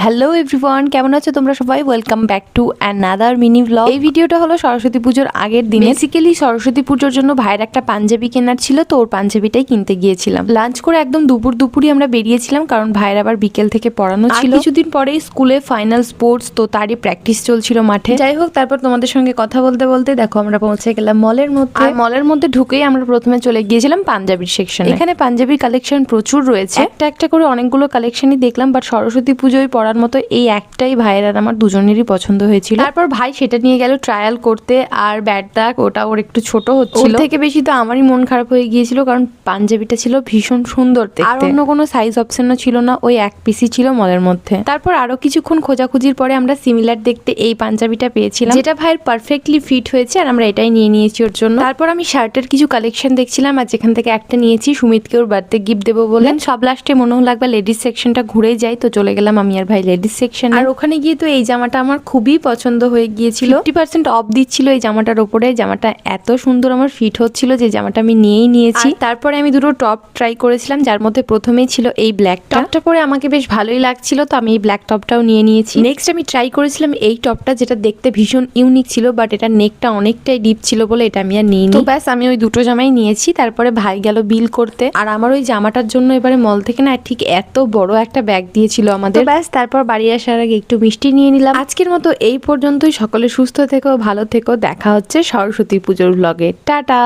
Hello everyone, কেমন আছো তোমরা সবাই? Welcome back to another mini blog. এই ভিডিওটা হলো সরস্বতী পুজোর আগের দিন। বেসিক্যালি সরস্বতী পুজোর জন্য ভাইয়ের একটা পাঞ্জাবি কেনার ছিল, তো ওর পাঞ্জাবিটাই কিনতে গিয়েছিলাম। লাঞ্চ করে একদম দুপুরই আমরা বেরিয়েছিলাম, কারণ ভাইয়ের আবার বিকেল থেকে পড়ানো ছিল। কিছুদিন পরেই স্কুলে ফাইনাল স্পোর্টস, তো তারই প্র্যাকটিস চলছিল মাঠে। যাই হোক, তারপর তোমাদের সঙ্গে কথা বলতে বলতে দেখো আমরা পৌঁছে গেলাম মলের মধ্যে। আর মলের মধ্যে ঢুকেই আমরা প্রথমে চলে গিয়েছিলাম পাঞ্জাবির সেকশনে। এখানে পাঞ্জাবির কালেকশন প্রচুর রয়েছে, একটা করে অনেকগুলো কালেকশনই দেখলাম, বাট সরস্বতী পুজোয় পরার মতো এই একটাই ভাইয়ের আর আমার দুজনেরই পছন্দ হয়েছিল। তারপর ভাই সেটা নিয়ে গেল ট্রায়াল করতে, আর ব্যাট ওটা ওর একটু ছোট হচ্ছিল। ওর থেকে বেশি তো আমারই মন খারাপ হয়ে গিয়েছিল, কারণ পাঞ্জাবিটা ছিল ভীষণ সুন্দর দেখতে, আর অন্য কোনো সাইজ অপশনও ছিল না, ওই এক পিসই ছিল মলের মধ্যে। তারপর আরো কিছুক্ষণ খোঁজাখুঁজির পরে আমরা সিমিলার দেখতে এই পাঞ্জাবিটা পেয়েছিলাম, যেটা ভাইয়ের পারফেক্টলি ফিট হয়েছে, আর আমরা এটাই নিয়ে নিয়েছি ওর জন্য। তারপর আমি শার্টের কিছু কালেকশন দেখছিলাম, আর যেখান থেকে একটা নিয়েছি সুমিতকে ওর বার্থডে গিফট দেবো বলে। সব লাস্টে মনে হলো একবার লেডিস সেকশনটা ঘুরে যাই, তো চলে গেলাম আমি আর ভাই লেডিস সেকশন। আর ওখানে গিয়ে তো এই জামাটা আমার খুবই পছন্দ হয়ে গিয়েছিল। 50% অফ দিচ্ছিল এই জামাটার ওপরে। জামাটা এত সুন্দর আমার ফিট হচ্ছিল যে জামাটা আমি নিয়েই নিয়েছি। তারপরে আমি দুটো টপ ট্রাই করেছিলাম, যার মধ্যে প্রথমেই ছিল এই ব্ল্যাক টপটা। পরে আমাকে বেশ ভালোই লাগছিল, তো আমি এই ব্ল্যাক টপটাও নিয়ে নিয়েছি। নেক্সট আমি ট্রাই করেছিলাম এই টপটা, যেটা দেখতে ভীষণ ইউনিক ছিল, বাট এটা নেকটা অনেকটাই ডিপ ছিল বলে এটা আমি আর নিইনি। তো ব্যাস আমি ওই দুটো জামাই নিয়েছি। তারপরে ভাই গেল বিল করতে, আর আমার ওই জামাটার জন্য এবারে মল থেকে না ঠিক এত বড় একটা ব্যাগ দিয়েছিল আমাদের। ব্যাস তারপর বাড়ি আসার আগে একটু মিষ্টি নিয়ে নিলাম। আজকের মতো এই পর্যন্তই। সকলে সুস্থ থেকো, ভালো থেকো। দেখা হচ্ছে সরস্বতী পুজোর ব্লগে। টাটা।